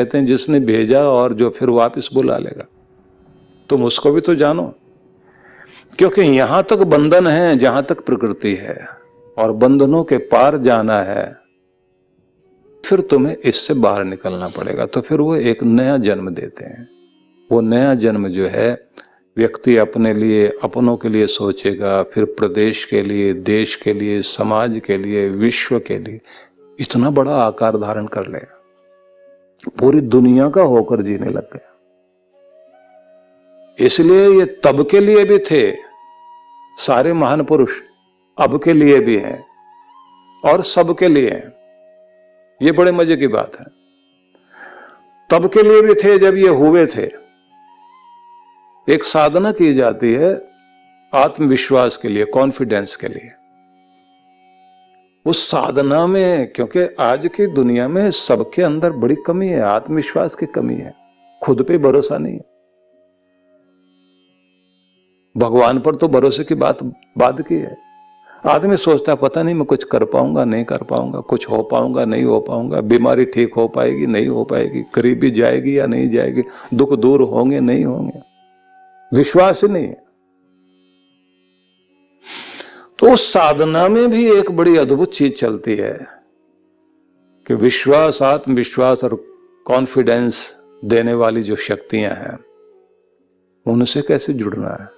कहते हैं जिसने भेजा और जो फिर वापस बुला लेगा, तुम उसको भी तो जानो, क्योंकि यहां तक बंधन है जहां तक प्रकृति है, और बंधनों के पार जाना है, फिर तुम्हें इससे बाहर निकलना पड़ेगा। तो फिर वो एक नया जन्म देते हैं। वो नया जन्म जो है, व्यक्ति अपने लिए, अपनों के लिए सोचेगा, फिर प्रदेश के लिए, देश के लिए, समाज के लिए, विश्व के लिए इतना बड़ा आकार धारण कर लेगा, पूरी दुनिया का होकर जीने लग गया। इसलिए ये तब के लिए भी थे सारे महान पुरुष, अब के लिए भी हैं और सब के लिए हैं। ये बड़े मजे की बात है। तब के लिए भी थे जब ये हुए थे। एक साधना की जाती है आत्मविश्वास के लिए, कॉन्फिडेंस के लिए। उस साधना में, क्योंकि आज की दुनिया में सबके अंदर बड़ी कमी है, आत्मविश्वास की कमी है, खुद पे भरोसा नहीं है। भगवान पर तो भरोसे की बात बाद की है। आदमी सोचता पता नहीं मैं कुछ कर पाऊंगा, नहीं कर पाऊंगा, कुछ हो पाऊंगा, नहीं हो पाऊंगा, बीमारी ठीक हो पाएगी, नहीं हो पाएगी, गरीबी जाएगी या नहीं जाएगी, दुख दूर होंगे, नहीं होंगे, विश्वास ही नहीं है। तो उस साधना में भी एक बड़ी अद्भुत चीज चलती है कि विश्वास, आत्मविश्वास और कॉन्फिडेंस देने वाली जो शक्तियां हैं, उनसे कैसे जुड़ना है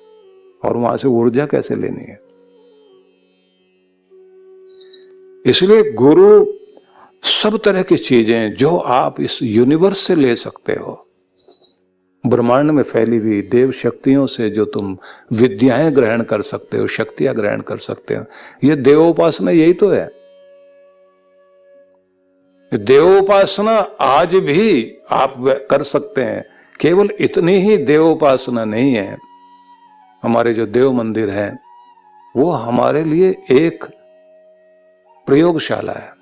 और वहां से ऊर्जा कैसे लेनी है। इसलिए गुरु सब तरह की चीजें जो आप इस यूनिवर्स से ले सकते हो, ब्रह्मांड में फैली हुई देव शक्तियों से जो तुम विद्याएं ग्रहण कर सकते हो, शक्तियां ग्रहण कर सकते हो, ये देवोपासना यही तो है। देवोपासना आज भी आप कर सकते हैं। केवल इतनी ही देवोपासना नहीं है। हमारे जो देव मंदिर है वो हमारे लिए एक प्रयोगशाला है,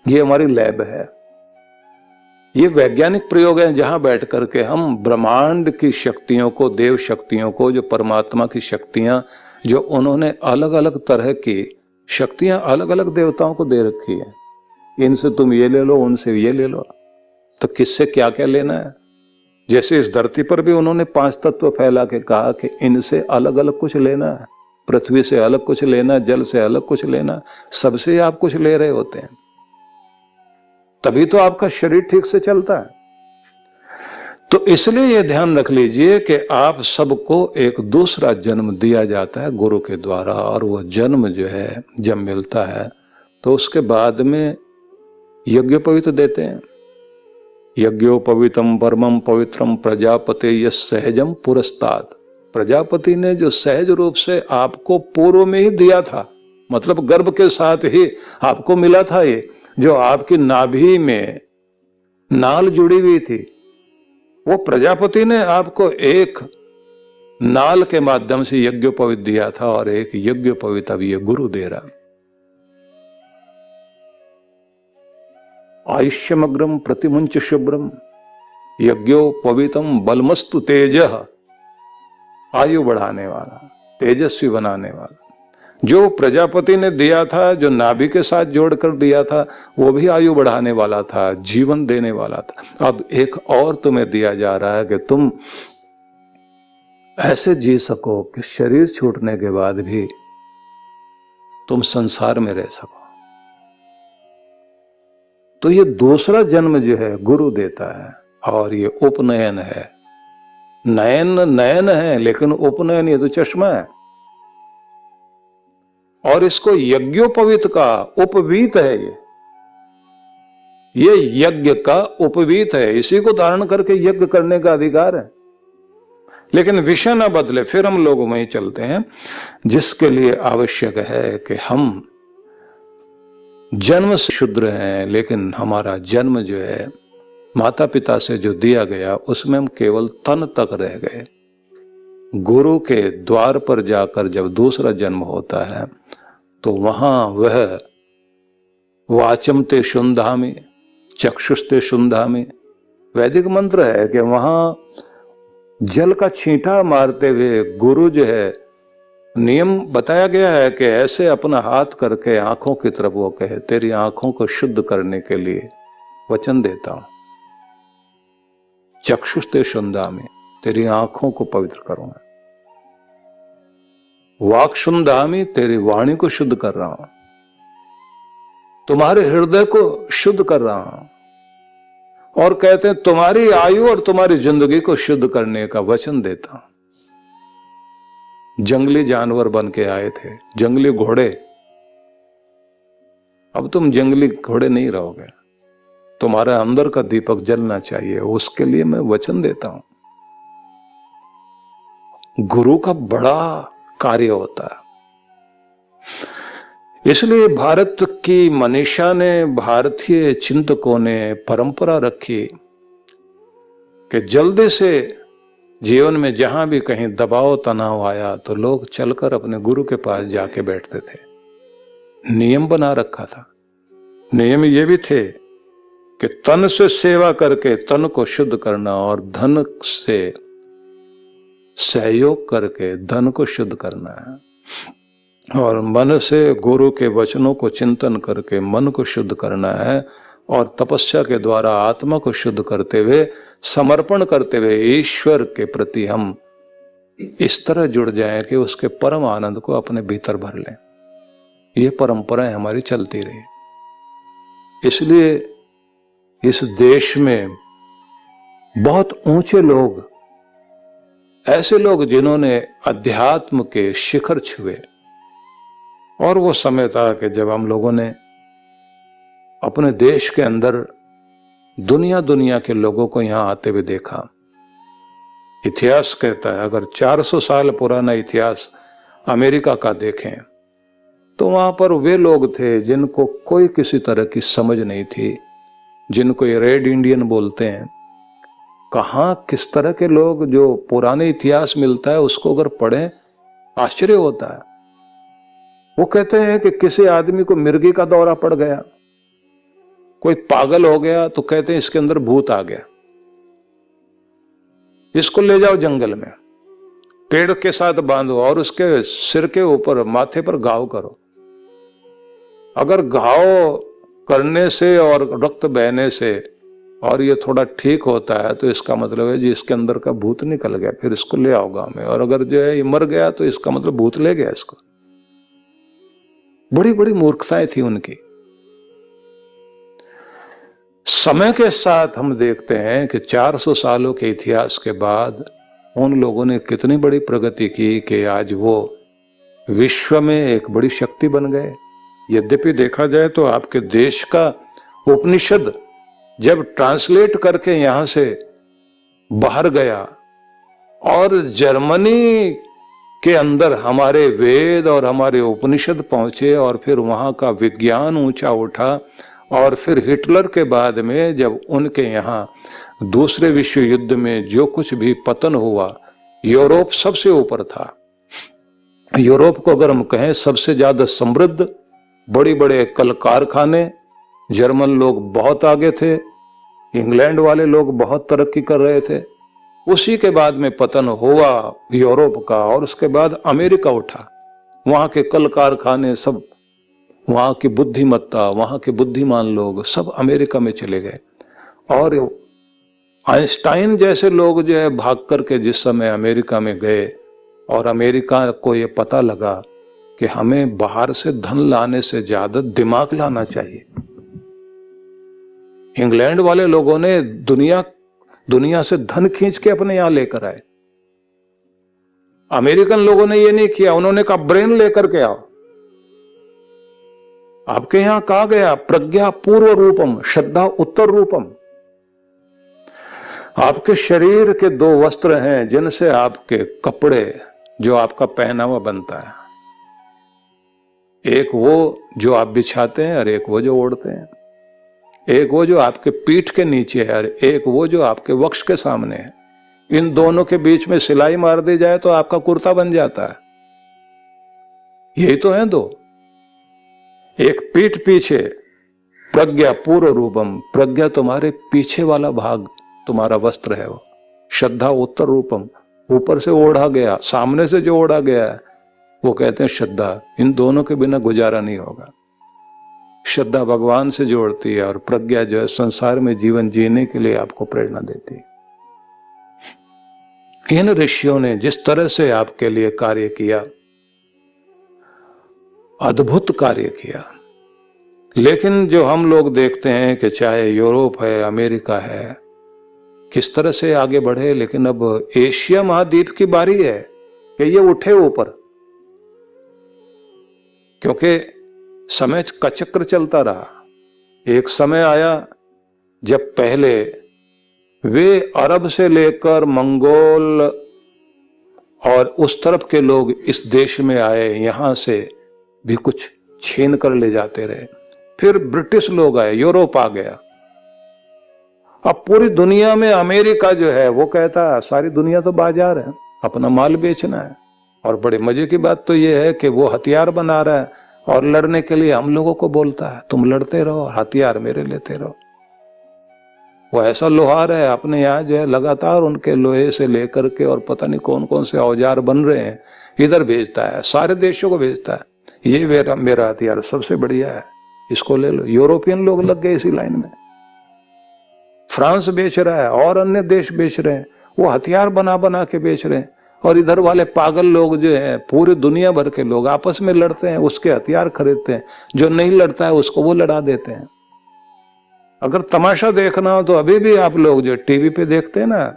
ये हमारी लैब है, ये वैज्ञानिक प्रयोग है जहां बैठ करके हम ब्रह्मांड की शक्तियों को, देव शक्तियों को, जो परमात्मा की शक्तियां, जो उन्होंने अलग अलग तरह की शक्तियां अलग अलग देवताओं को दे रखी है, इनसे तुम ये ले लो, उनसे ये ले लो, तो किससे क्या क्या लेना है। जैसे इस धरती पर भी उन्होंने 5 तत्व फैला के कहा कि इनसे अलग अलग कुछ लेना है, पृथ्वी से अलग कुछ लेना, जल से अलग कुछ लेना, सबसे आप कुछ ले रहे होते हैं, तभी तो आपका शरीर ठीक से चलता है। तो इसलिए ये ध्यान रख लीजिए कि आप सबको एक दूसरा जन्म दिया जाता है गुरु के द्वारा, और वो जन्म जो है जब मिलता है तो उसके बाद में यज्ञोपवीत देते हैं। यज्ञोपवीतम परमम पवित्रम प्रजापते यस सहजम पुरस्ताद। प्रजापति ने जो सहज रूप से आपको पूर्व में ही दिया था, मतलब गर्भ के साथ ही आपको मिला था, ये जो आपकी नाभि में नाल जुड़ी हुई थी, वो प्रजापति ने आपको एक नाल के माध्यम से यज्ञोपवीत दिया था, और एक यज्ञोपवीत अब ये गुरु दे रहा। आयुष्यमग्रम प्रतिमुंच शुभ्रम यज्ञोपवीतम बलमस्तु तेजः। आयु बढ़ाने वाला, तेजस्वी बनाने वाला जो प्रजापति ने दिया था, जो नाभि के साथ जोड़कर दिया था, वो भी आयु बढ़ाने वाला था, जीवन देने वाला था। अब एक और तुम्हें दिया जा रहा है कि तुम ऐसे जी सको कि शरीर छूटने के बाद भी तुम संसार में रह सको। तो ये दूसरा जन्म जो है गुरु देता है, और ये उपनयन है। नयन नयन है लेकिन उपनयन ये तो चश्मा है, और इसको यज्ञोपवीत का उपवीत है। ये यज्ञ का उपवीत है, इसी को धारण करके यज्ञ करने का अधिकार है। लेकिन विषय न बदले, फिर हम लोग वहीं चलते हैं जिसके लिए आवश्यक है कि हम जन्म से शुद्र हैं, लेकिन हमारा जन्म जो है माता पिता से जो दिया गया उसमें हम केवल तन तक रह गए। गुरु के द्वार पर जाकर जब दूसरा जन्म होता है तो वहां वह वाचमते शुंधामि चक्षुस्ते शुंधामि, वैदिक मंत्र है कि वहां जल का छींटा मारते हुए गुरु जो है, नियम बताया गया है कि ऐसे अपना हाथ करके आंखों की तरफ वो कहे, तेरी आंखों को शुद्ध करने के लिए वचन देता हूं। चक्षुस्ते शुंदामि, तेरी आंखों को पवित्र करूंगा। वाक शुंदामि, तेरी वाणी को शुद्ध कर रहा हूं, तुम्हारे हृदय को शुद्ध कर रहा हूं। और कहते हैं तुम्हारी आयु और तुम्हारी जिंदगी को शुद्ध करने का वचन देता हूं। जंगली जानवर बन के आए थे, जंगली घोड़े, अब तुम जंगली घोड़े नहीं रहोगे, तुम्हारे अंदर का दीपक जलना चाहिए, उसके लिए मैं वचन देता हूं। गुरु का बड़ा कार्य होता है। इसलिए भारत की मनीषा ने, भारतीय चिंतकों ने परंपरा रखी कि जल्दी से जीवन में जहां भी कहीं दबाव तनाव आया तो लोग चलकर अपने गुरु के पास जाके बैठते थे। नियम बना रखा था। नियम ये भी थे कि तन से सेवा करके तन को शुद्ध करना और धन से सहयोग करके धन को शुद्ध करना है, और मन से गुरु के वचनों को चिंतन करके मन को शुद्ध करना है, और तपस्या के द्वारा आत्मा को शुद्ध करते हुए, समर्पण करते हुए ईश्वर के प्रति हम इस तरह जुड़ जाएं कि उसके परम आनंद को अपने भीतर भर लें। ये परंपराएं हमारी चलती रही। इसलिए इस देश में बहुत ऊंचे लोग, ऐसे लोग जिन्होंने अध्यात्म के शिखर छुए, और वो समय था कि जब हम लोगों ने अपने देश के अंदर दुनिया के लोगों को यहां आते हुए देखा। इतिहास कहता है, अगर 400 साल पुराना इतिहास अमेरिका का देखें तो वहां पर वे लोग थे जिनको कोई किसी तरह की समझ नहीं थी, जिनको ये रेड इंडियन बोलते हैं। कहां किस तरह के लोग, जो पुराने इतिहास मिलता है उसको अगर पढ़ें आश्चर्य होता है। वो कहते हैं कि किसी आदमी को मिर्गी का दौरा पड़ गया, कोई पागल हो गया, तो कहते हैं इसके अंदर भूत आ गया, इसको ले जाओ जंगल में, पेड़ के साथ बांधो और उसके सिर के ऊपर, माथे पर घाव करो। अगर घाव करने से और रक्त बहने से और ये थोड़ा ठीक होता है तो इसका मतलब है जी इसके अंदर का भूत निकल गया, फिर इसको ले आओ गांव में। और अगर जो है ये मर गया तो इसका मतलब भूत ले गया इसको। बड़ी बड़ी मूर्खताएं थी उनकी। समय के साथ हम देखते हैं कि 400 सालों के इतिहास के बाद उन लोगों ने कितनी बड़ी प्रगति की कि आज वो विश्व में एक बड़ी शक्ति बन गए। यद्यपि देखा जाए तो आपके देश का उपनिषद जब ट्रांसलेट करके यहां से बाहर गया और जर्मनी के अंदर हमारे वेद और हमारे उपनिषद पहुंचे, और फिर वहां का विज्ञान ऊंचा उठा, और फिर हिटलर के बाद में जब उनके यहाँ दूसरे विश्व युद्ध में जो कुछ भी पतन हुआ, यूरोप सबसे ऊपर था। यूरोप को अगर हम कहें सबसे ज्यादा समृद्ध, बड़े बड़े कल कारखाने, जर्मन लोग बहुत आगे थे, इंग्लैंड वाले लोग बहुत तरक्की कर रहे थे। उसी के बाद में पतन हुआ यूरोप का, और उसके बाद अमेरिका उठा। वहां के कल कारखाने सब, वहां की बुद्धिमत्ता, वहां के बुद्धिमान लोग सब अमेरिका में चले गए। और आइंस्टाइन जैसे लोग जो है भाग करके जिस समय अमेरिका में गए, और अमेरिका को ये पता लगा कि हमें बाहर से धन लाने से ज्यादा दिमाग लाना चाहिए। इंग्लैंड वाले लोगों ने दुनिया से धन खींच के अपने यहां लेकर आए। अमेरिकन लोगों ने ये नहीं किया, उन्होंने कहा ब्रेन लेकर के आओ। आपके यहां कहा गया प्रज्ञा पूर्व रूपम, श्रद्धा उत्तर रूपम। आपके शरीर के दो वस्त्र हैं जिनसे आपके कपड़े, जो आपका पहनावा बनता है, एक वो जो आप बिछाते हैं और एक वो जो ओढ़ते हैं। एक वो जो आपके पीठ के नीचे है और एक वो जो आपके वक्ष के सामने है। इन दोनों के बीच में सिलाई मार दी जाए तो आपका कुर्ता बन जाता है। यही तो है दो। एक पीठ पीछे प्रज्ञा पूर्व रूपम, प्रज्ञा तुम्हारे पीछे वाला भाग तुम्हारा वस्त्र है वो। श्रद्धा उत्तर रूपम, ऊपर से ओढ़ा गया, सामने से जो ओढ़ा गया है वो कहते हैं श्रद्धा। इन दोनों के बिना गुजारा नहीं होगा। श्रद्धा भगवान से जोड़ती है और प्रज्ञा जो है संसार में जीवन जीने के लिए आपको प्रेरणा देती है। इन ऋषियों ने जिस तरह से आपके लिए कार्य किया, अद्भुत कार्य किया। लेकिन जो हम लोग देखते हैं कि चाहे यूरोप है, अमेरिका है, किस तरह से आगे बढ़े, लेकिन अब एशिया महाद्वीप की बारी है कि ये उठे ऊपर, क्योंकि समय का चक्र चलता रहा। एक समय आया जब पहले वे अरब से लेकर मंगोल और उस तरफ के लोग इस देश में आए, यहां से भी कुछ छीन कर ले जाते रहे। फिर ब्रिटिश लोग आए, यूरोप आ गया। अब पूरी दुनिया में अमेरिका जो है वो कहता है सारी दुनिया तो बाजार है, अपना माल बेचना है। और बड़े मजे की बात तो ये है कि वो हथियार बना रहा है और लड़ने के लिए हम लोगों को बोलता है तुम लड़ते रहो, हथियार मेरे लेते रहो। वो ऐसा लोहार है, अपने यहाँ जो है लगातार उनके लोहे से लेकर के और पता नहीं कौन कौन से औजार बन रहे हैं, इधर भेजता है, सारे देशों को भेजता है। ये मेरा हथियार सबसे बढ़िया है, इसको ले लो। यूरोपियन लोग लग गए इसी लाइन में। फ्रांस बेच रहा है और अन्य देश बेच रहे हैं, वो हथियार बना बना के बेच रहे हैं। और इधर वाले पागल लोग जो है, पूरी दुनिया भर के लोग आपस में लड़ते हैं, उसके हथियार खरीदते हैं, जो नहीं लड़ता है उसको वो लड़ा देते हैं। अगर तमाशा देखना हो तो अभी भी आप लोग जो टीवी पे देखते हैं ना,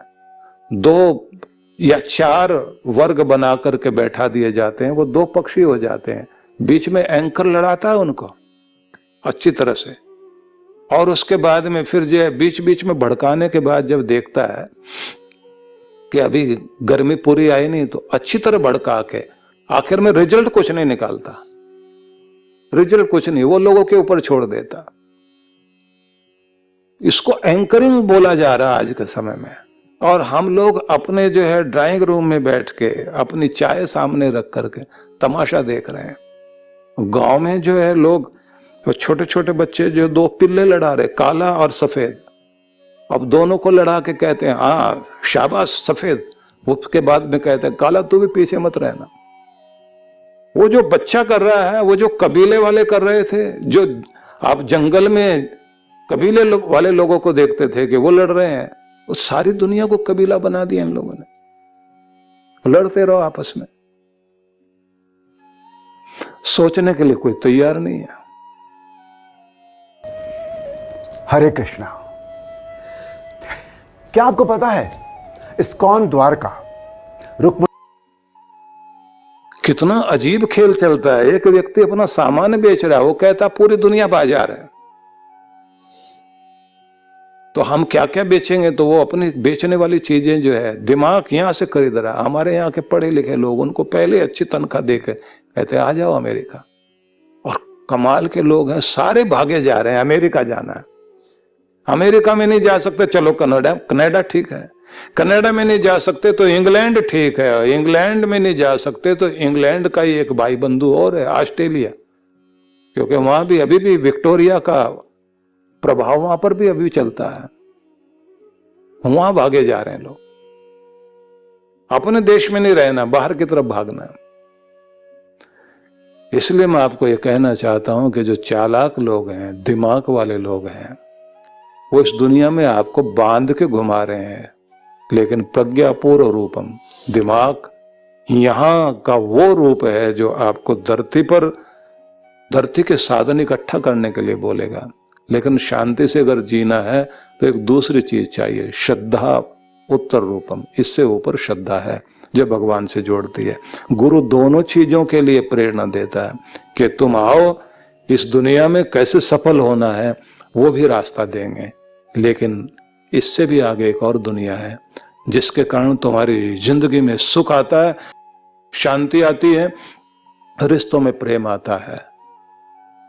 2 या 4 वर्ग बना करके बैठा दिए जाते हैं, वो 2 पक्षी हो जाते हैं, बीच में एंकर लड़ाता है उनको अच्छी तरह से। और उसके बाद में फिर जो है बीच बीच में भड़काने के बाद जब देखता है कि अभी गर्मी पूरी आई नहीं, तो अच्छी तरह भड़का के आखिर में रिजल्ट कुछ नहीं निकालता, रिजल्ट कुछ नहीं, वो लोगों के ऊपर छोड़ देता। इसको एंकरिंग बोला जा रहा है आज के समय में। और हम लोग अपने जो है ड्राइंग रूम में बैठ के अपनी चाय सामने रख करके तमाशा देख रहे हैं। गांव में जो है लोग, छोटे छोटे बच्चे जो 2 पिल्ले लड़ा रहे, काला और सफेद, अब दोनों को लड़ा के कहते हैं हाँ शाबाश सफेद, उसके बाद में कहते हैं काला तू भी पीछे मत रहना। वो जो बच्चा कर रहा है, वो जो कबीले वाले कर रहे थे, जो आप जंगल में कबीले वाले लोगों को देखते थे कि वो लड़ रहे हैं, वो सारी दुनिया को कबीला बना दिया इन लोगों ने। लड़ते रहो आपस में, सोचने के लिए कोई तैयार नहीं है। हरे कृष्णा। क्या आपको पता है इस्कॉन द्वारका रुक्मिणी कितना अजीब खेल चलता है। एक व्यक्ति अपना सामान बेच रहा है, वो कहता पूरी दुनिया बाजार है, तो हम क्या क्या बेचेंगे। तो वो अपनी बेचने वाली चीजें जो है दिमाग यहां से खरीद रहा है। हमारे यहाँ के पढ़े लिखे लोग उनको पहले अच्छी तनख्वाह देके कहते आ जाओ अमेरिका, और कमाल के लोग हैं, सारे भागे जा रहे हैं अमेरिका जाना है। अमेरिका में नहीं जा सकते, चलो कनाडा ठीक है, कनाडा में नहीं जा सकते तो इंग्लैंड ठीक है, इंग्लैंड में नहीं जा सकते तो इंग्लैंड का ही एक भाई बंधु और है ऑस्ट्रेलिया, क्योंकि वहां भी अभी भी विक्टोरिया का प्रभाव वहां पर भी अभी चलता है। वहां भागे जा रहे हैं लोग, अपने देश में नहीं रहना, बाहर की तरफ भागना है। इसलिए मैं आपको यह कहना चाहता हूं कि जो चालाक लोग हैं, दिमाग वाले लोग हैं, वो इस दुनिया में आपको बांध के घुमा रहे हैं, लेकिन प्रज्ञापूर्व रूपम, दिमाग यहां का वो रूप है जो आपको धरती के साधन इकट्ठा करने के लिए बोलेगा। लेकिन शांति से अगर जीना है तो एक दूसरी चीज चाहिए, श्रद्धा उत्तर रूपम, इससे ऊपर श्रद्धा है जो भगवान से जोड़ती है। गुरु दोनों चीजों के लिए प्रेरणा देता है कि तुम आओ, इस दुनिया में कैसे सफल होना है वो भी रास्ता देंगे, लेकिन इससे भी आगे एक और दुनिया है जिसके कारण तुम्हारी जिंदगी में सुख आता है, शांति आती है, रिश्तों में प्रेम आता है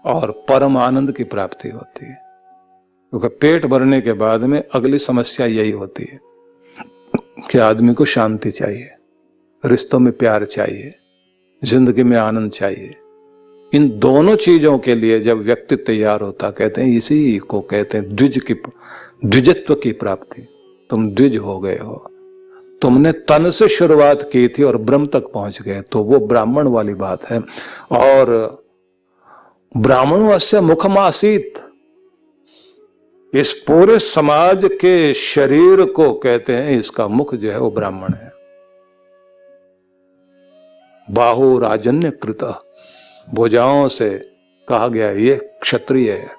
और परम आनंद की प्राप्ति होती है। क्योंकि पेट भरने के बाद में अगली समस्या यही होती है कि आदमी को शांति चाहिए, रिश्तों में प्यार चाहिए, जिंदगी में आनंद चाहिए। इन दोनों चीजों के लिए जब व्यक्ति तैयार होता, कहते हैं इसी को कहते हैं द्विजत्व की प्राप्ति। तुम द्विज हो गए हो, तुमने तन से शुरुआत की थी और ब्रह्म तक पहुंच गए, तो वो ब्राह्मण वाली बात है। और ब्राह्मणस्य मुखमासीत, इस पूरे समाज के शरीर को कहते हैं इसका मुख जो है वो ब्राह्मण है। बाहु राजन्य कृत, भुजाओं से कहा गया ये क्षत्रिय है।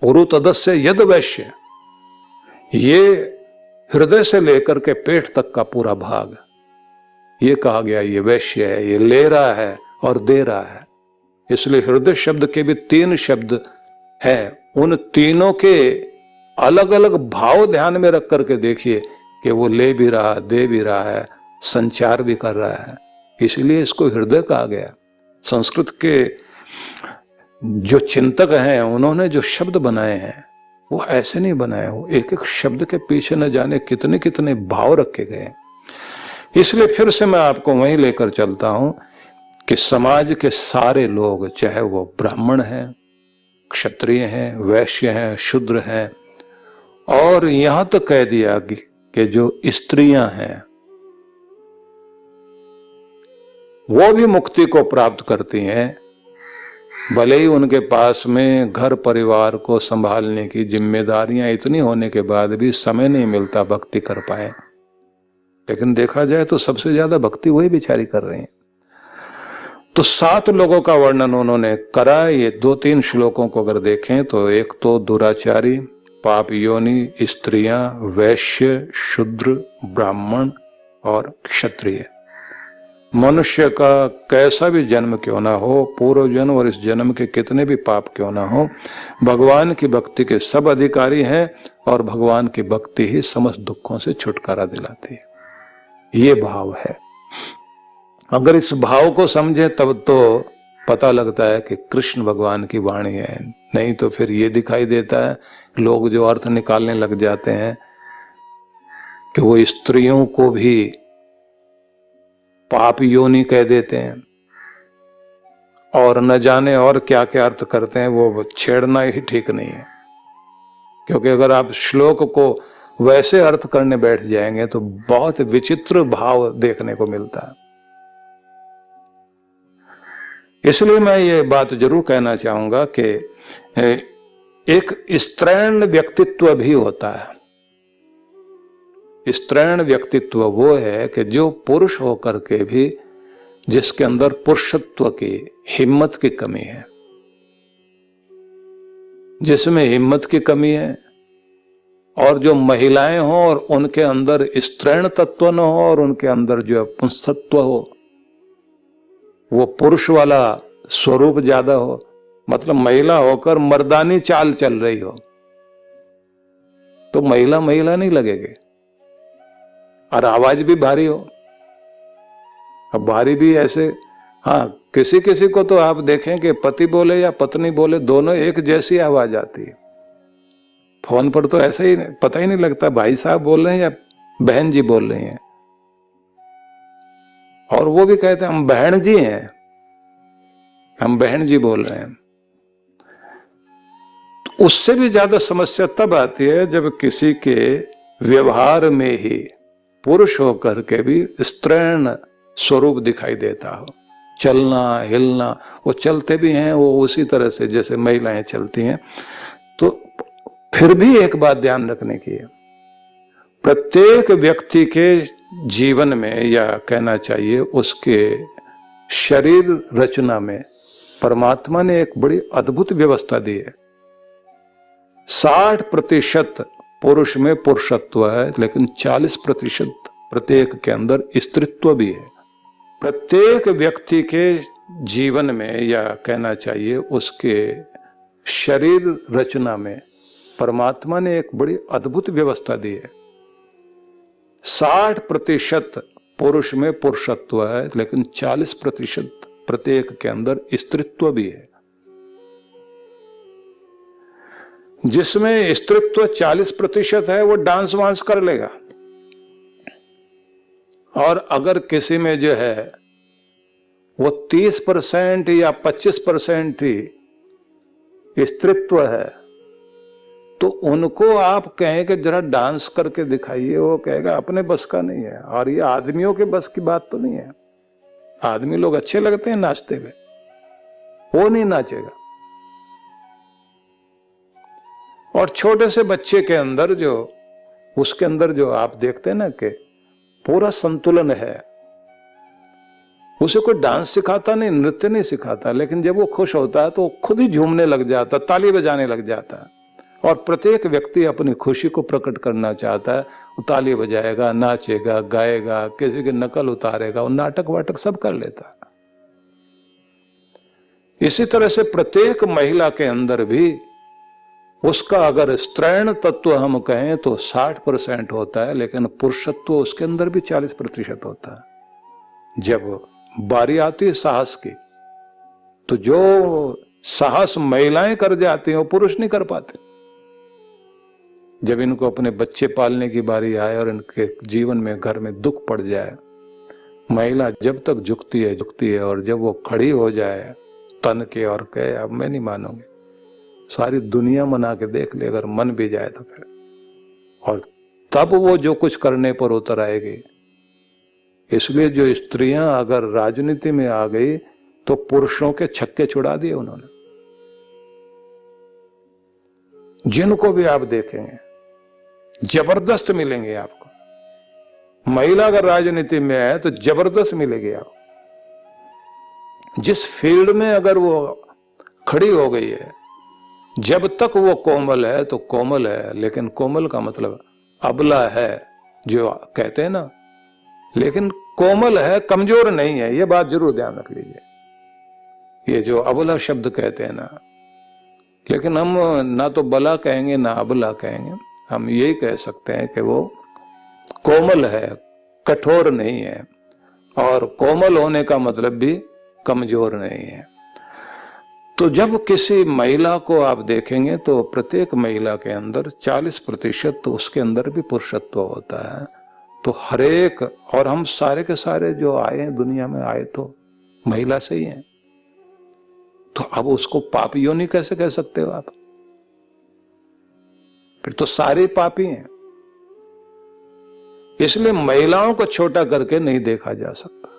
उरु तदस्य यद वैश्य, ये हृदय से लेकर के पेट तक का पूरा भाग, ये कहा गया ये वैश्य है, ये ले रहा है और दे रहा है। इसलिए हृदय शब्द के भी 3 शब्द है, उन तीनों के अलग अलग भाव ध्यान में रख करके देखिए कि वो ले भी रहा, दे भी रहा है, संचार भी कर रहा है। इसलिए इसको हृदय कहा गया। संस्कृत के जो चिंतक हैं उन्होंने जो शब्द बनाए हैं वो ऐसे नहीं बनाए हो, एक एक शब्द के पीछे न जाने कितने कितने भाव रखे गए। इसलिए फिर से मैं आपको वहीं लेकर चलता हूं कि समाज के सारे लोग, चाहे वो ब्राह्मण हैं, क्षत्रिय हैं, वैश्य हैं, शूद्र हैं, और यहां तक कह दिया कि जो स्त्रियां हैं वो भी मुक्ति को प्राप्त करती हैं, भले ही उनके पास में घर परिवार को संभालने की जिम्मेदारियां इतनी होने के बाद भी समय नहीं मिलता भक्ति कर पाए। लेकिन देखा जाए तो सबसे ज्यादा भक्ति वही बेचारी कर रही हैं। तो 7 लोगों का वर्णन उन्होंने करा। ये 2-3 श्लोकों को अगर देखें तो एक तो दुराचारी, पाप योनि, स्त्रियां, वैश्य, शूद्र, ब्राह्मण और क्षत्रिय। मनुष्य का कैसा भी जन्म क्यों ना हो, पूर्व जन्म और इस जन्म के कितने भी पाप क्यों ना हो, भगवान की भक्ति के सब अधिकारी हैं और भगवान की भक्ति ही समस्त दुखों से छुटकारा दिलाती है। ये भाव है। अगर इस भाव को समझे तब तो पता लगता है कि कृष्ण भगवान की वाणी है। नहीं तो फिर ये दिखाई देता है, लोग जो अर्थ निकालने लग जाते हैं कि वो स्त्रियों को भी पाप योनि कह देते हैं और न जाने और क्या क्या अर्थ करते हैं, वो छेड़ना ही ठीक नहीं है। क्योंकि अगर आप श्लोक को वैसे अर्थ करने बैठ जाएंगे तो बहुत विचित्र भाव देखने को मिलता है। इसलिए मैं ये बात जरूर कहना चाहूंगा कि एक स्त्रैण व्यक्तित्व भी होता है। स्त्रैण व्यक्तित्व वो है कि जो पुरुष होकर के भी जिसके अंदर पुरुषत्व की, हिम्मत की कमी है, जिसमें हिम्मत की कमी है, और जो महिलाएं हो और उनके अंदर स्त्रैण तत्व न हो और उनके अंदर जो पुंसत्व हो, वो पुरुष वाला स्वरूप ज्यादा हो, मतलब महिला होकर मर्दानी चाल चल रही हो, तो महिला महिला नहीं लगेगी। और आवाज भी भारी हो। अब भारी भी ऐसे, हाँ, किसी किसी को तो आप देखें कि पति बोले या पत्नी बोले दोनों एक जैसी आवाज आती है। फोन पर तो ऐसे ही पता ही नहीं लगता भाई साहब बोल रहे हैं या बहन जी बोल रही हैं, और वो भी कहते हैं हम बहन जी हैं, हम बहन जी बोल रहे हैं। तो उससे भी ज्यादा समस्या तब आती है जब किसी के व्यवहार में ही पुरुष होकर के भी स्त्रैण स्वरूप दिखाई देता हो। चलना हिलना, वो चलते भी हैं वो उसी तरह से जैसे महिलाएं चलती हैं। तो फिर भी एक बात ध्यान रखने की है, प्रत्येक व्यक्ति के जीवन में, या कहना चाहिए उसके शरीर रचना में, परमात्मा ने एक बड़ी अद्भुत व्यवस्था दी है। 60% पुरुष में पुरुषत्व है, लेकिन 40% प्रत्येक के अंदर स्त्रीत्व भी है। प्रत्येक व्यक्ति के जीवन में, या कहना चाहिए उसके शरीर रचना में, परमात्मा ने एक बड़ी अद्भुत व्यवस्था दी है। 60% पुरुष में पुरुषत्व है, लेकिन 40% प्रत्येक के अंदर स्त्रीत्व भी है। जिसमें स्त्रीत्व 40% है वो डांस वांस कर लेगा, और अगर किसी में जो है वो 30% या 25% ही स्त्रीत्व है, तो उनको आप कहें कि जरा डांस करके दिखाइए, वो कहेगा अपने बस का नहीं है। और ये आदमियों के बस की बात तो नहीं है। आदमी लोग अच्छे लगते हैं नाचते हुए, वो नहीं नाचेगा। और छोटे से बच्चे के अंदर जो, उसके अंदर जो आप देखते हैं ना कि पूरा संतुलन है, उसे कोई डांस सिखाता नहीं, नृत्य नहीं सिखाता, लेकिन जब वो खुश होता है तो खुद ही झूमने लग जाता, ताली बजाने लग जाता है। और प्रत्येक व्यक्ति अपनी खुशी को प्रकट करना चाहता है, वो ताली बजाएगा, नाचेगा, गाएगा, किसी की नकल उतारेगा, वो नाटक वाटक सब कर लेता है। इसी तरह से प्रत्येक महिला के अंदर भी उसका अगर स्त्रैण तत्व हम कहें तो 60% होता है, लेकिन पुरुषत्व उसके अंदर भी 40% होता है। जब बारी आती है साहस की, तो जो साहस महिलाएं कर जाती हैं वो पुरुष नहीं कर पाते। जब इनको अपने बच्चे पालने की बारी आए और इनके जीवन में, घर में दुख पड़ जाए, महिला जब तक झुकती है और जब वो खड़ी हो जाए तन के और कहे अब मैं नहीं मानूंगी, सारी दुनिया मना के देख ले, अगर मन भी जाए तो फिर, और तब वो जो कुछ करने पर उतर आएगी। इसलिए जो स्त्रियां अगर राजनीति में आ गई तो पुरुषों के छक्के छुड़ा दिए उन्होंने। जिनको भी आप देखेंगे जबरदस्त मिलेंगे आपको। महिला अगर राजनीति में आए तो जबरदस्त मिलेगी आपको। जिस फील्ड में अगर वो खड़ी हो गई है, जब तक वो कोमल है तो कोमल है, लेकिन कोमल का मतलब अबला है जो कहते हैं ना, लेकिन कोमल है, कमजोर नहीं है। ये बात जरूर ध्यान रख लीजिए। ये जो अबला शब्द कहते हैं ना, लेकिन हम ना तो बला कहेंगे ना अबला कहेंगे, हम यही कह सकते हैं कि वो कोमल है, कठोर नहीं है। और कोमल होने का मतलब भी कमजोर नहीं है। तो जब किसी महिला को आप देखेंगे तो प्रत्येक महिला के अंदर 40% तो उसके अंदर भी पुरुषत्व होता है। तो हर एक, और हम सारे के सारे जो आए हैं दुनिया में, आए तो महिला से ही हैं। तो अब उसको पापी योनि कैसे कह सकते हो आप? फिर तो सारे पापी हैं। इसलिए महिलाओं को छोटा करके नहीं देखा जा सकता,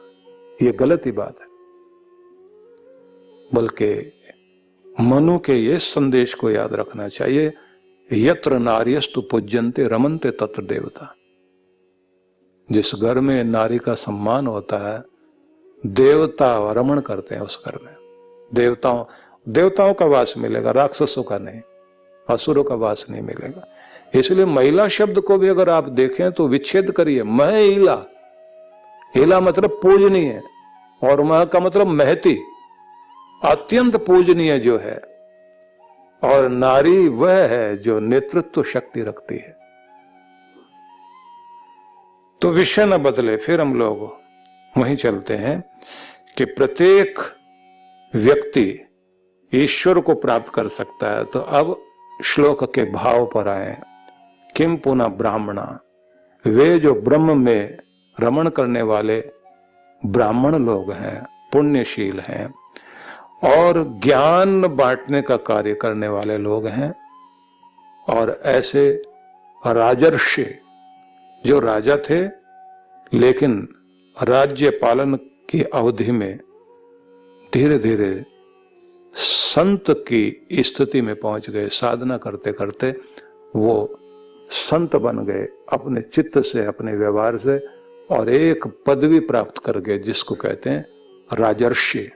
ये गलत ही बात है। बल्कि मनु के ये संदेश को याद रखना चाहिए, यत्र नार्यस्तु पूज्यन्ते रमन्ते तत्र देवता। जिस घर में नारी का सम्मान होता है, देवता रमण करते हैं उस घर में। देवताओं का वास मिलेगा, राक्षसों का नहीं, असुरों का वास नहीं मिलेगा। इसलिए महिला शब्द को भी अगर आप देखें तो विच्छेद करिए। मह ईला, ईला मतलब पूजनीय, और मह का मतलब महती, अत्यंत पूजनीय जो है। और नारी वह है जो नेतृत्व शक्ति रखती है। तो विषय न बदले, फिर हम लोग वहीं चलते हैं कि प्रत्येक व्यक्ति ईश्वर को प्राप्त कर सकता है। तो अब श्लोक के भाव पर आए। किम पुनः ब्राह्मणा, वे जो ब्रह्म में रमण करने वाले ब्राह्मण लोग हैं, पुण्यशील हैं और ज्ञान बांटने का कार्य करने वाले लोग हैं। और ऐसे राजर्षि जो राजा थे, लेकिन राज्य पालन की अवधि में धीरे धीरे संत की स्थिति में पहुंच गए। साधना करते करते वो संत बन गए अपने चित्त से, अपने व्यवहार से, और एक पदवी प्राप्त कर गए जिसको कहते हैं राजर्षि।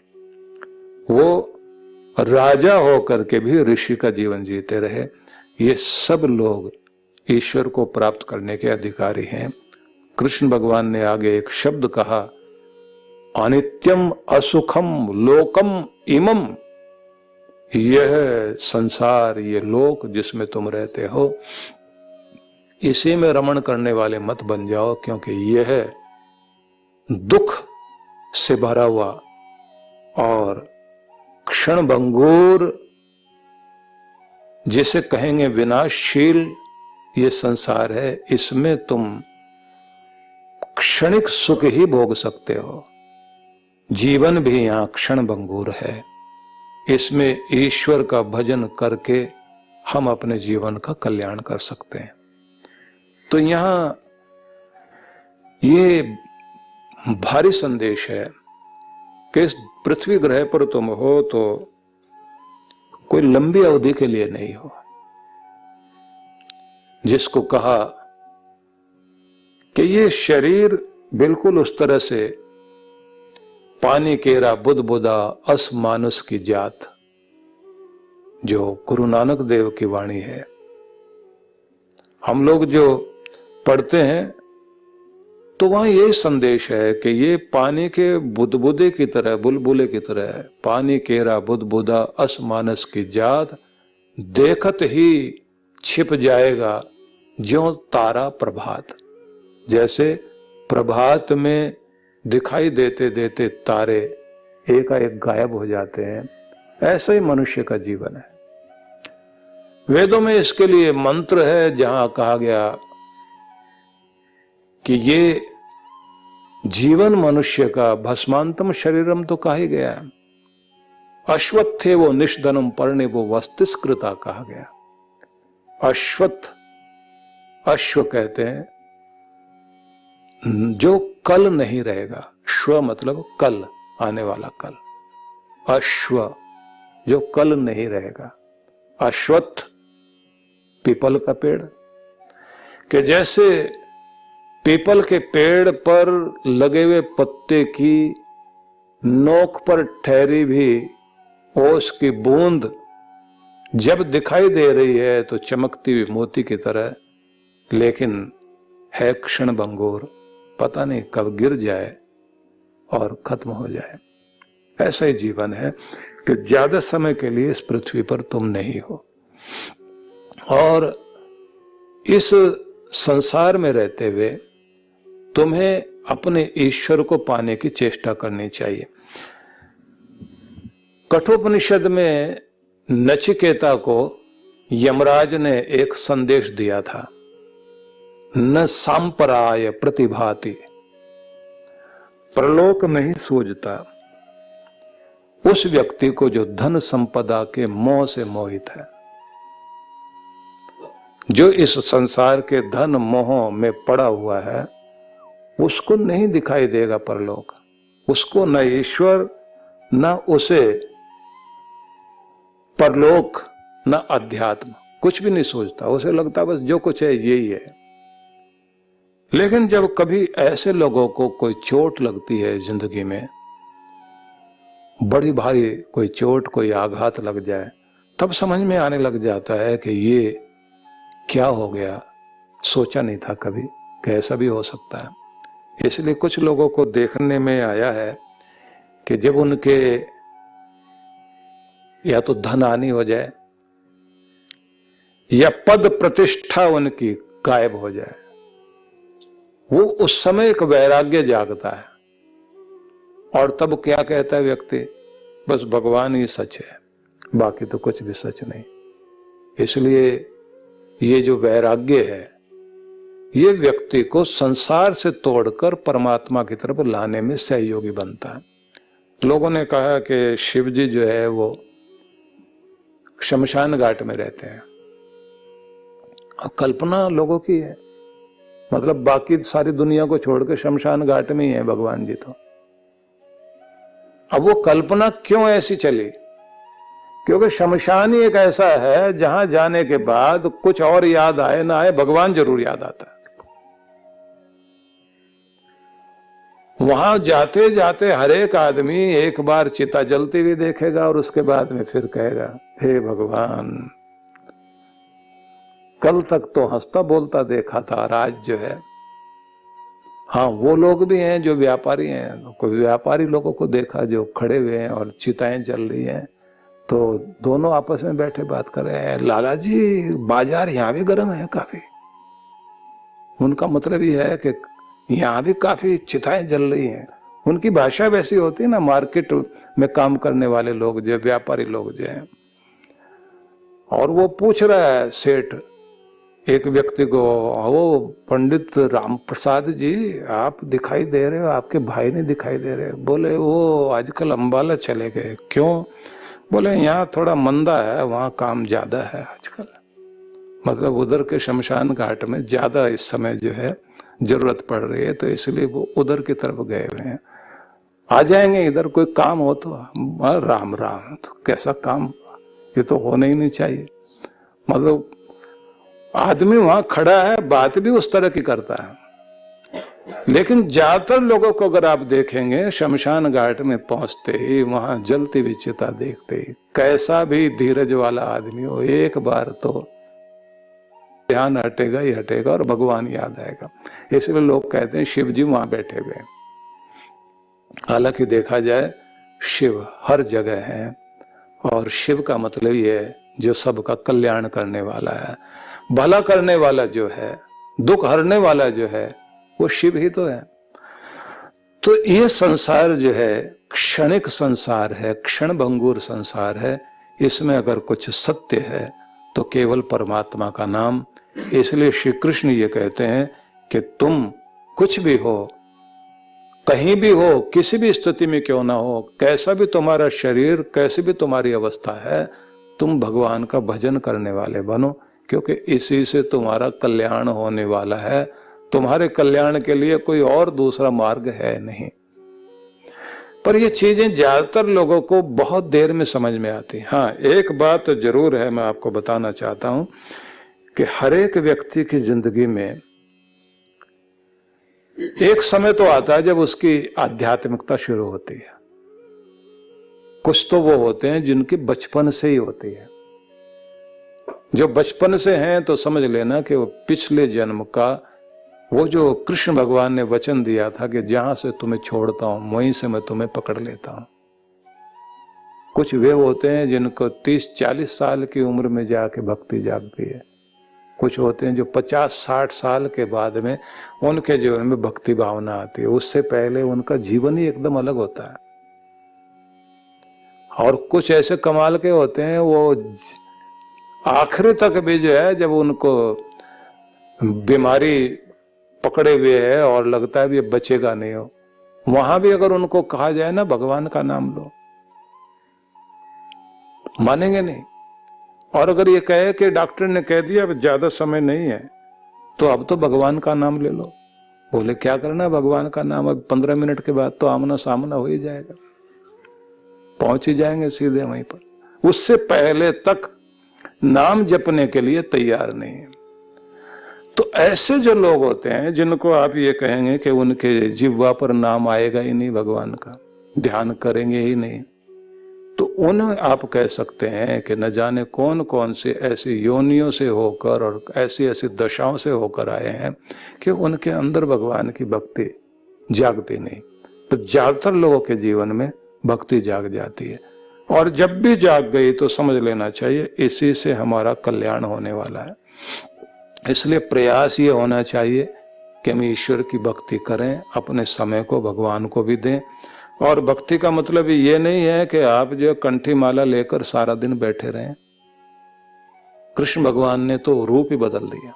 वो राजा होकर के भी ऋषि का जीवन जीते रहे। ये सब लोग ईश्वर को प्राप्त करने के अधिकारी हैं। कृष्ण भगवान ने आगे एक शब्द कहा, अनित्यम असुखम लोकम इमम। यह संसार, ये लोक जिसमें तुम रहते हो, इसी में रमण करने वाले मत बन जाओ, क्योंकि यह दुख से भरा हुआ और क्षणभंगुर, जिसे कहेंगे विनाशशील, ये संसार है। इसमें तुम क्षणिक सुख ही भोग सकते हो। जीवन भी यहां क्षणभंगुर है। इसमें ईश्वर का भजन करके हम अपने जीवन का कल्याण कर सकते हैं। तो यहां ये भारी संदेश है कि इस पृथ्वी ग्रह पर तुम हो तो कोई लंबी अवधि के लिए नहीं हो। जिसको कहा कि ये शरीर बिल्कुल उस तरह से पानी केरा बुध बुदा अस मानुस की जात, जो गुरु नानक देव की वाणी है। हम लोग जो पढ़ते हैं तो वहां ये संदेश है कि ये पानी के बुदबुदे की तरह, बुलबुले की तरह है। पानी केरा बुदबुदा अस मानस की जात, देखत ही छिप जाएगा ज्यों तारा प्रभात। जैसे प्रभात में दिखाई देते देते तारे एकाएक गायब हो जाते हैं, ऐसा ही मनुष्य का जीवन है। वेदों में इसके लिए मंत्र है, जहां कहा गया कि ये जीवन मनुष्य का भस्मांतम शरीरम तो कहा ही गया। अश्वत्थे वो निष्धनम पर्णे वो वस्तिस्कृता कहा गया। अश्वत्थ, अश्व कहते हैं जो कल नहीं रहेगा। श्व मतलब कल, आने वाला कल। अश्व जो कल नहीं रहेगा। अश्वत्थ पीपल का पेड़, कि जैसे पीपल के पेड़ पर लगे हुए पत्ते की नोक पर ठहरी भी ओस की बूंद जब दिखाई दे रही है तो चमकती हुई मोती की तरह, लेकिन है क्षण भंगुर, पता नहीं कब गिर जाए और खत्म हो जाए। ऐसा ही जीवन है कि ज्यादा समय के लिए इस पृथ्वी पर तुम नहीं हो, और इस संसार में रहते हुए तुम्हें अपने ईश्वर को पाने की चेष्टा करनी चाहिए। कठोपनिषद में नचिकेता को यमराज ने एक संदेश दिया था, न सांपराय प्रतिभाति, परलोक नहीं सूझता उस व्यक्ति को जो धन संपदा के मोह से मोहित है। जो इस संसार के धन मोह में पड़ा हुआ है उसको नहीं दिखाई देगा परलोक। उसको न ईश्वर, न उसे परलोक, न अध्यात्म, कुछ भी नहीं सोचता। उसे लगता बस जो कुछ है यही है। लेकिन जब कभी ऐसे लोगों को कोई चोट लगती है जिंदगी में, बड़ी भारी कोई चोट, कोई आघात लग जाए, तब समझ में आने लग जाता है कि ये क्या हो गया, सोचा नहीं था कभी कि ऐसा भी हो सकता है। इसलिए कुछ लोगों को देखने में आया है कि जब उनके या तो धन हानि हो जाए या पद प्रतिष्ठा उनकी गायब हो जाए, वो उस समय एक वैराग्य जागता है, और तब क्या कहता है व्यक्ति, बस भगवान ही सच है, बाकी तो कुछ भी सच नहीं। इसलिए ये जो वैराग्य है ये व्यक्ति को संसार से तोड़कर परमात्मा की तरफ लाने में सहयोगी बनता है। लोगों ने कहा कि शिव जी जो है वो शमशान घाट में रहते हैं। कल्पना लोगों की है, मतलब बाकी सारी दुनिया को छोड़कर शमशान घाट में ही है भगवान जी। तो अब वो कल्पना क्यों ऐसी चली? क्योंकि शमशान ही एक ऐसा है जहां जाने के बाद कुछ और याद आए ना आए, भगवान जरूर याद आता है। वहां जाते जाते हर एक आदमी एक बार चिता जलती हुई देखेगा और उसके बाद में फिर कहेगा, हे भगवान, कल तक तो हंसता बोलता देखा था, आज जो है। हाँ, वो लोग भी हैं जो व्यापारी हैं। तो कोई व्यापारी लोगों को देखा जो खड़े हुए हैं और चिताएं जल रही हैं, तो दोनों आपस में बैठे बात कर रहे हैं, लाला जी बाजार यहाँ भी गर्म है काफी। उनका मतलब ये है कि यहाँ भी काफी चिताएं जल रही हैं। उनकी भाषा वैसी होती है ना, मार्केट में काम करने वाले लोग जो व्यापारी लोग जो हैं। और वो पूछ रहा है सेठ एक व्यक्ति को, वो पंडित राम प्रसाद जी आप दिखाई दे रहे हो, आपके भाई नहीं दिखाई दे रहे। बोले वो आजकल अंबाला चले गए। क्यों? बोले यहाँ थोड़ा मंदा है, वहाँ काम ज्यादा है आजकल। मतलब उधर के शमशान घाट में ज्यादा इस समय जो है जरूरत पड़ रही है, तो इसलिए वो उधर की तरफ गए हुए हैं। आ जाएंगे इधर, कोई काम हो तो। राम राम, तो कैसा काम, ये तो होना ही नहीं चाहिए। मतलब आदमी वहां खड़ा है, बात भी उस तरह की करता है। लेकिन ज्यादातर लोगों को अगर आप देखेंगे शमशान घाट में पहुंचते ही, वहां जलती हुई चिता देखते ही, कैसा भी धीरज वाला आदमी हो, एक बार तो ध्यान हटेगा ही हटेगा और भगवान याद आएगा। इसलिए लोग कहते हैं शिव जी वहां बैठे हुए। हालांकि देखा जाए शिव हर जगह है, और शिव का मतलब ये है जो सबका कल्याण करने वाला है, भला करने वाला जो है, दुख हरने वाला जो है, वो शिव ही तो है। तो ये संसार जो है क्षणिक संसार है, क्षण भंगुर संसार है। इसमें अगर कुछ सत्य है तो केवल परमात्मा का नाम। इसलिए श्री कृष्ण ये कहते हैं कि तुम कुछ भी हो, कहीं भी हो, किसी भी स्थिति में क्यों ना हो, कैसा भी तुम्हारा शरीर, कैसी भी तुम्हारी अवस्था है, तुम भगवान का भजन करने वाले बनो, क्योंकि इसी से तुम्हारा कल्याण होने वाला है। तुम्हारे कल्याण के लिए कोई और दूसरा मार्ग है नहीं। पर ये चीजें ज्यादातर लोगों को बहुत देर में समझ में आती। हाँ, एक बात तो जरूर है, मैं आपको बताना चाहता हूं कि हर एक व्यक्ति की जिंदगी में एक समय तो आता है जब उसकी आध्यात्मिकता शुरू होती है। कुछ तो वो होते हैं जिनकी बचपन से ही होती है। जो बचपन से हैं तो समझ लेना कि वो पिछले जन्म का वो जो कृष्ण भगवान ने वचन दिया था कि जहां से तुम्हें छोड़ता हूं वहीं से मैं तुम्हें पकड़ लेता हूं। कुछ वे होते हैं जिनको 30-40 साल की उम्र में जाके भक्ति जागती है। कुछ होते हैं जो 50-60 साल के बाद में उनके जीवन में भक्ति भावना आती है। उससे पहले उनका जीवन ही एकदम अलग होता है। और कुछ ऐसे कमाल के होते हैं, वो आखिरी तक भी जो है, जब उनको बीमारी पकड़े हुए है और लगता है भी ये बचेगा नहीं हो, वहां भी अगर उनको कहा जाए ना भगवान का नाम लो, मानेंगे नहीं। और अगर ये कहे कि डॉक्टर ने कह दिया अब ज्यादा समय नहीं है, तो अब तो भगवान का नाम ले लो। बोले क्या करना भगवान का नाम, अब 15 मिनट के बाद तो आमना सामना हो ही जाएगा, पहुंच ही जाएंगे सीधे वहीं पर। उससे पहले तक नाम जपने के लिए तैयार नहीं है। तो ऐसे जो लोग होते हैं जिनको आप ये कहेंगे कि उनके जिह्वा पर नाम आएगा ही नहीं, भगवान का ध्यान करेंगे ही नहीं, तो उन्हें आप कह सकते हैं कि न जाने कौन कौन से ऐसी योनियों से होकर और ऐसी ऐसी दशाओं से होकर आए हैं कि उनके अंदर भगवान की भक्ति जागती नहीं। तो ज्यादातर लोगों के जीवन में भक्ति जाग जाती है, और जब भी जाग गई तो समझ लेना चाहिए इसी से हमारा कल्याण होने वाला है। इसलिए प्रयास ये होना चाहिए कि हम ईश्वर की भक्ति करें, अपने समय को भगवान को भी दें। और भक्ति का मतलब ये नहीं है कि आप जो कंठी माला लेकर सारा दिन बैठे रहें। कृष्ण भगवान ने तो रूप ही बदल दिया।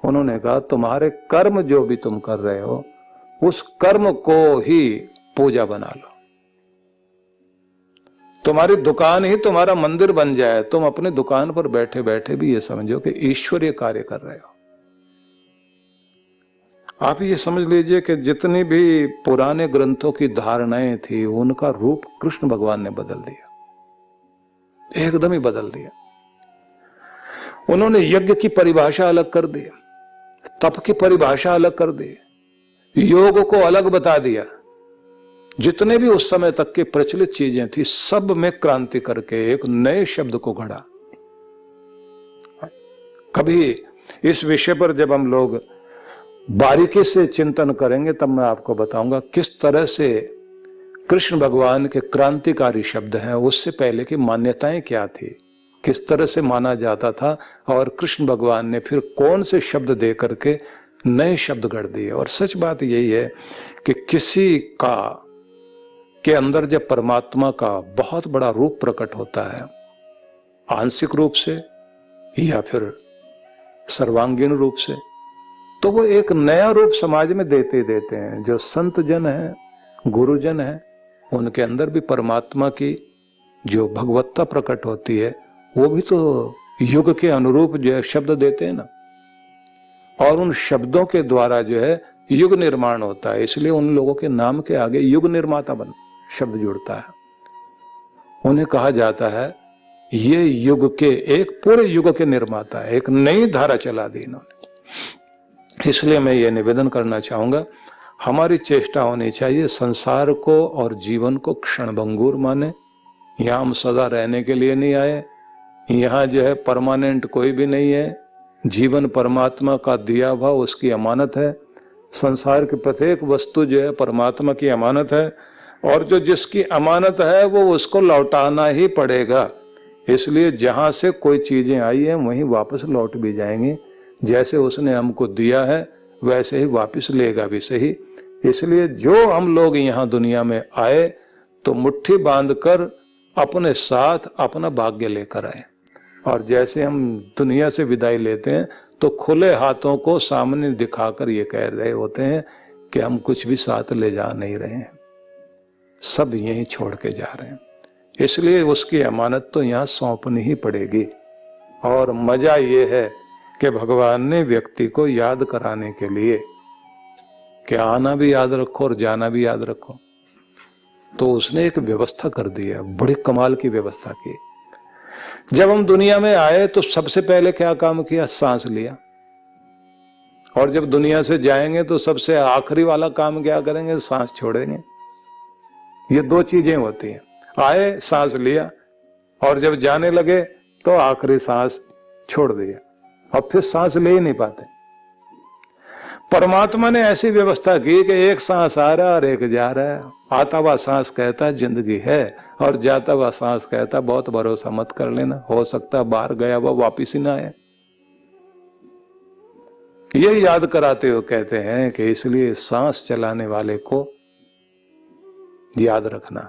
उन्होंने कहा तुम्हारे कर्म जो भी तुम कर रहे हो उस कर्म को ही पूजा बना लो। तुम्हारी दुकान ही तुम्हारा मंदिर बन जाए, तुम अपने दुकान पर बैठे बैठे भी ये समझो कि ईश्वरीय कार्य कर रहे हो। आप ये समझ लीजिए कि जितनी भी पुराने ग्रंथों की धारणाएं थी उनका रूप कृष्ण भगवान ने बदल दिया, एकदम ही बदल दिया। उन्होंने यज्ञ की परिभाषा अलग कर दी, तप की परिभाषा अलग कर दी, योग को अलग बता दिया। जितने भी उस समय तक की प्रचलित चीजें थी सब में क्रांति करके एक नए शब्द को गढ़ा। कभी इस विषय पर जब हम लोग बारीकी से चिंतन करेंगे तब मैं आपको बताऊंगा किस तरह से कृष्ण भगवान के क्रांतिकारी शब्द हैं, उससे पहले की मान्यताएं क्या थी, किस तरह से माना जाता था, और कृष्ण भगवान ने फिर कौन से शब्द दे करके नए शब्द गढ़ दिए। और सच बात यही है कि किसी का के अंदर जब परमात्मा का बहुत बड़ा रूप प्रकट होता है, आंशिक रूप से या फिर सर्वांगीण रूप से, तो वो एक नया रूप समाज में देते देते हैं। जो संत जन है, गुरुजन है, उनके अंदर भी परमात्मा की जो भगवत्ता प्रकट होती है, वो भी तो युग के अनुरूप जो है शब्द देते हैं ना, और उन शब्दों के द्वारा जो है युग निर्माण होता है। इसलिए उन लोगों के नाम के आगे युग निर्माता बन शब्द जुड़ता है। उन्हें कहा जाता है ये युग के, एक पूरे युग के निर्माता है, एक नई धारा चला दी इन्होंने। इसलिए मैं ये निवेदन करना चाहूँगा, हमारी चेष्टा होनी चाहिए संसार को और जीवन को क्षणभंगुर माने। यहाँ हम सदा रहने के लिए नहीं आए, यहाँ जो है परमानेंट कोई भी नहीं है। जीवन परमात्मा का दिया हुआ उसकी अमानत है। संसार की प्रत्येक वस्तु जो है परमात्मा की अमानत है, और जो जिसकी अमानत है वो उसको लौटाना ही पड़ेगा। इसलिए जहाँ से कोई चीजें आई हैं वहीं वापस लौट भी जाएंगी। जैसे उसने हमको दिया है वैसे ही वापस लेगा भी सही। इसलिए जो हम लोग यहाँ दुनिया में आए तो मुट्ठी बांधकर अपने साथ अपना भाग्य लेकर आए, और जैसे हम दुनिया से विदाई लेते हैं तो खुले हाथों को सामने दिखाकर ये कह रहे होते हैं कि हम कुछ भी साथ ले जा नहीं रहे हैं, सब यहीं छोड़ के जा रहे हैं। इसलिए उसकी अमानत तो यहाँ सौंपनी ही पड़ेगी। और मजा ये है कि भगवान ने व्यक्ति को याद कराने के लिए कि आना भी याद रखो और जाना भी याद रखो, तो उसने एक व्यवस्था कर दी है, बड़ी कमाल की व्यवस्था की। जब हम दुनिया में आए तो सबसे पहले क्या काम किया? सांस लिया। और जब दुनिया से जाएंगे तो सबसे आखिरी वाला काम क्या करेंगे? सांस छोड़ेंगे। ये दो चीजें होती हैं, आए सांस लिया और जब जाने लगे तो आखिरी सांस छोड़ दिया, और फिर सांस ले ही नहीं पाते। परमात्मा ने ऐसी व्यवस्था की कि एक सांस आ रहा और एक जा रहा है। आता हुआ सांस कहता जिंदगी है, और जाता हुआ सांस कहता बहुत भरोसा मत कर लेना, हो सकता बाहर गया हुआ वापिस ही ना आए। ये याद कराते हुए कहते हैं कि इसलिए सांस चलाने वाले को याद रखना,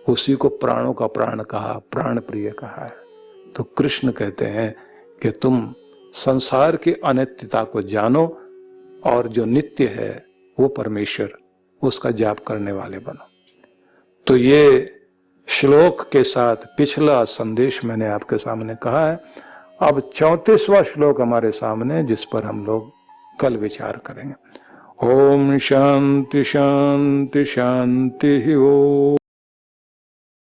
उसी को प्राणों का प्राण कहा, प्राण प्रिय कहा है। तो कृष्ण कहते हैं कि तुम संसार की अनित्यता को जानो, और जो नित्य है वो परमेश्वर, उसका जाप करने वाले बनो। तो ये श्लोक के साथ पिछला संदेश मैंने आपके सामने कहा है। अब 34वां श्लोक हमारे सामने, जिस पर हम लोग कल विचार करेंगे। ओम शांति शांति शांति ओम।